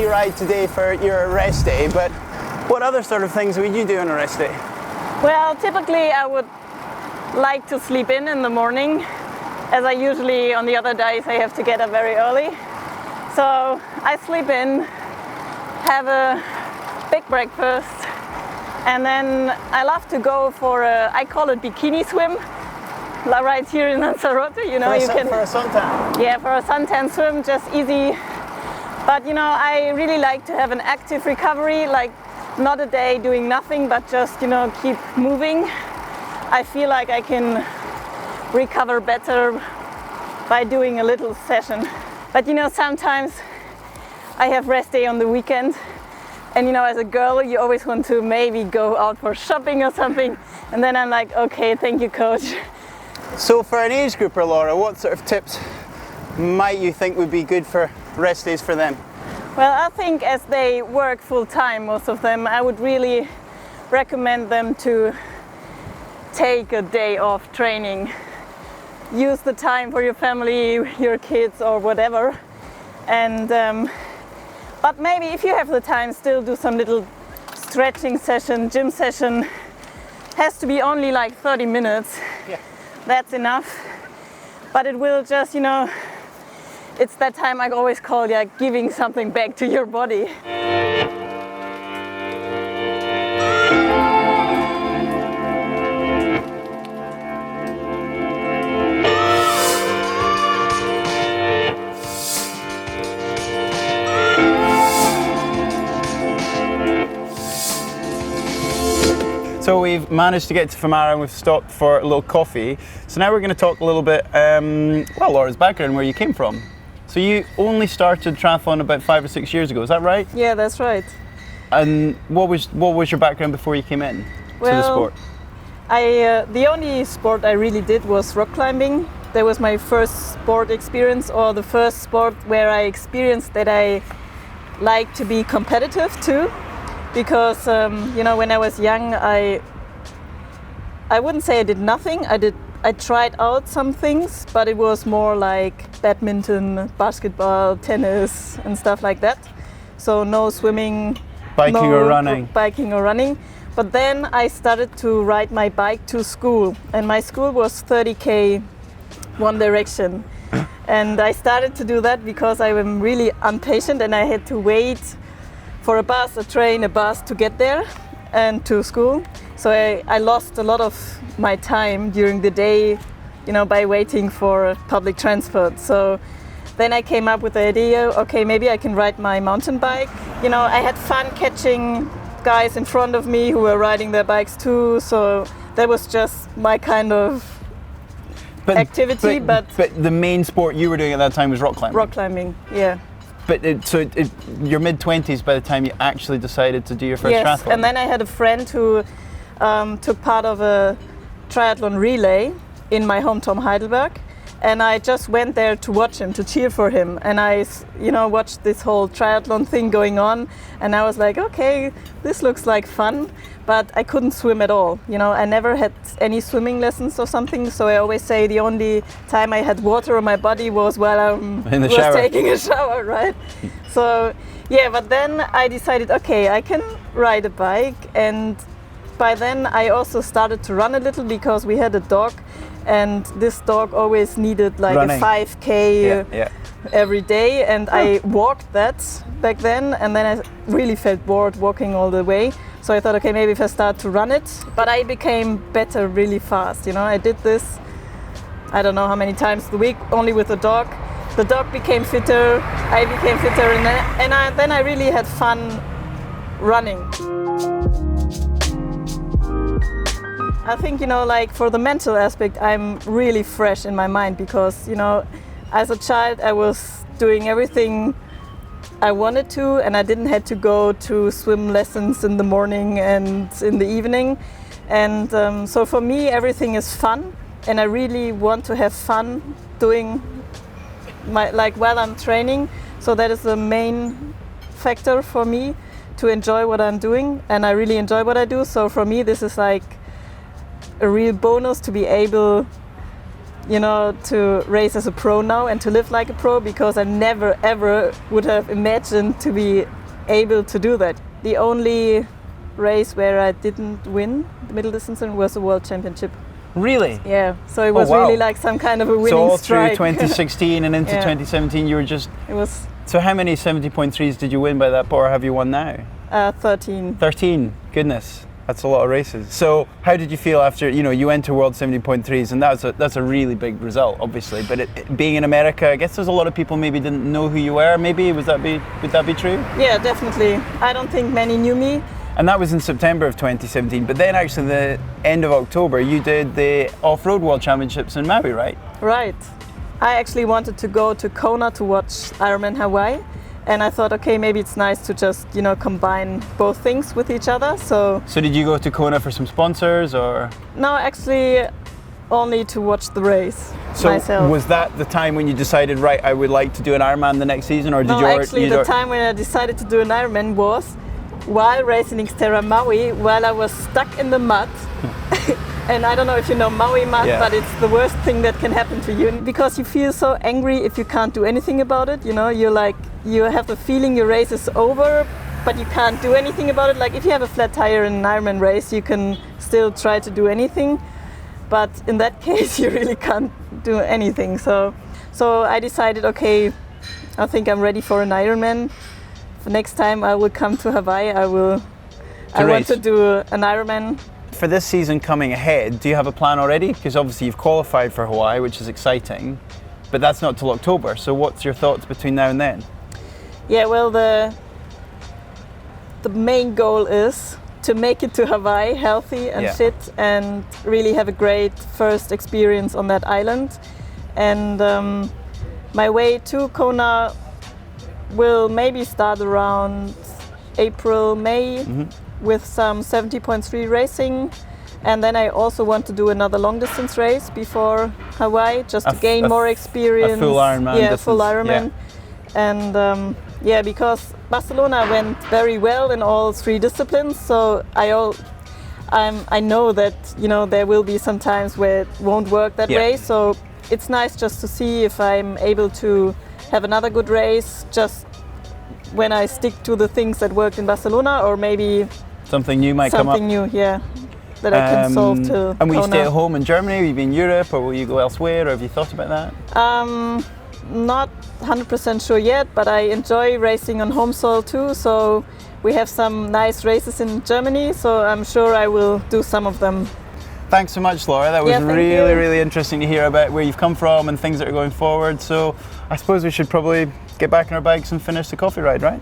you ride today for your rest day, but what other sort of things would you do on a rest day? Well, typically I would like to sleep in the morning, as I usually on the other days I have to get up very early. So I sleep in, have a big breakfast, and then I love to go for I call it bikini swim, right here in Lanzarote. You know, for a suntan. Yeah, for a suntan swim, just easy. But you know, I really like to have an active recovery, like not a day doing nothing, but just, you know, keep moving. I feel like I can recover better by doing a little session. But you know, sometimes I have rest day on the weekend, and you know, as a girl, you always want to maybe go out for shopping or something, and then I'm like, okay, thank you, coach. So for an age grouper, Laura, what sort of tips might you think would be good for rest days for them? Well, I think as they work full time, most of them, I would really recommend them to take a day off training. Use the time for your family, your kids or whatever. And but maybe if you have the time, still do some little stretching session, gym session. Has to be only like 30 minutes. Yeah. That's enough. But it will just, you know, it's that time I always call, yeah, giving something back to your body. So we've managed to get to Famara and we've stopped for a little coffee. So now we're going to talk a little bit, well, Laura's background, where you came from. So you only started triathlon about 5 or 6 years ago, is that right? Yeah, that's right. And what was your background before you came in to the sport? The only sport I really did was rock climbing. That was my first sport experience, or the first sport where I experienced that I like to be competitive too. Because you know, when I was young, I wouldn't say I did nothing. I tried out some things, but it was more like badminton, basketball, tennis, and stuff like that. So no swimming, biking or running. But then I started to ride my bike to school, and my school was 30k one direction. And I started to do that because I am really impatient, and I had to wait for a bus, a train, a bus to get there and to school. So I lost a lot of my time during the day, you know, by waiting for public transport. So then I came up with the idea, okay, maybe I can ride my mountain bike. You know, I had fun catching guys in front of me who were riding their bikes too. So that was just my kind of activity. But the main sport you were doing at that time was rock climbing? Rock climbing, yeah. But your mid-20s by the time you actually decided to do your first triathlon? Yes, and then I had a friend who took part of a triathlon relay in my hometown Heidelberg, and I just went there to watch him, to cheer for him, and I, you know, watched this whole triathlon thing going on, and I was like, okay, this looks like fun, but I couldn't swim at all. You know, I never had any swimming lessons or something, so I always say the only time I had water on my body was while I was taking a shower, right? So yeah, but then I decided, okay, I can ride a bike, and by then I also started to run a little because we had a dog, and this dog always needed like running. A 5k every day, and I walked that back then, and then I really felt bored walking all the way. So I thought, okay, maybe if I start to run it, but I became better really fast. You know, I did this, I don't know how many times a week, only with the dog. The dog became fitter, I became fitter, and then I really had fun running. I think, you know, like for the mental aspect, I'm really fresh in my mind because, you know, as a child I was doing everything I wanted to, and I didn't have to go to swim lessons in the morning and in the evening. And so for me everything is fun, and I really want to have fun doing while I'm training. So that is the main factor for me, to enjoy what I'm doing, and I really enjoy what I do. So for me this is like a real bonus to be able, you know, to race as a pro now and to live like a pro, because I never ever would have imagined to be able to do that. The only race where I didn't win the middle distance was the World Championship. Really? Yeah, so it was really like some kind of a winning So all strike. through 2016 and into 2017 you were just... It was... So how many 70.3s did you win by that point, or have you won now? 13. 13, goodness. That's a lot of races. So how did you feel after, you enter World 70.3s, and that's a really big result, obviously, but being in America, I guess there's a lot of people maybe didn't know who you were, maybe, would that be true? Yeah, definitely. I don't think many knew me. And that was in September of 2017, but then actually the end of October, you did the Off-Road World Championships in Maui, right? Right. I actually wanted to go to Kona to watch Ironman Hawaii. And I thought, okay, maybe it's nice to just, combine both things with each other. So did you go to Kona for some sponsors, or? No, actually only to watch the race myself. So was that the time when you decided, right, I would like to do an Ironman the next season, or did you? No, actually the time when I decided to do an Ironman was while racing Xterra Maui, while I was stuck in the mud. And I don't know if you know Maui mud, but it's the worst thing that can happen to you, because you feel so angry if you can't do anything about it. You're like, you have the feeling your race is over, but you can't do anything about it. Like if you have a flat tire in an Ironman race, you can still try to do anything, but in that case, you really can't do anything. So I decided, okay, I think I'm ready for an Ironman. The next time I will come to Hawaii, I want to do an Ironman. For this season coming ahead, do you have a plan already? Because obviously you've qualified for Hawaii, which is exciting, but that's not till October. So what's your thoughts between now and then? Yeah, well, the main goal is to make it to Hawaii healthy and fit, and really have a great first experience on that island. And my way to Kona will maybe start around April, May. With some 70.3 racing, and then I also want to do another long distance race before Hawaii, just to gain more experience. A full Ironman. Yeah, full Ironman. And because Barcelona went very well in all 3 disciplines, so I know that there will be some times where it won't work that way. So it's nice just to see if I'm able to have another good race, just when I stick to the things that worked in Barcelona, or maybe something new might come up. Something new, that I can solve to And will you Kona. stay at home in Germany? Will you be in Europe, or will you go elsewhere, or have you thought about that? Not 100% sure yet, but I enjoy racing on home soil too, so we have some nice races in Germany, so I'm sure I will do some of them. Thanks so much, Laura. That was really interesting to hear about where you've come from and things that are going forward. So I suppose we should probably get back on our bikes and finish the coffee ride, right?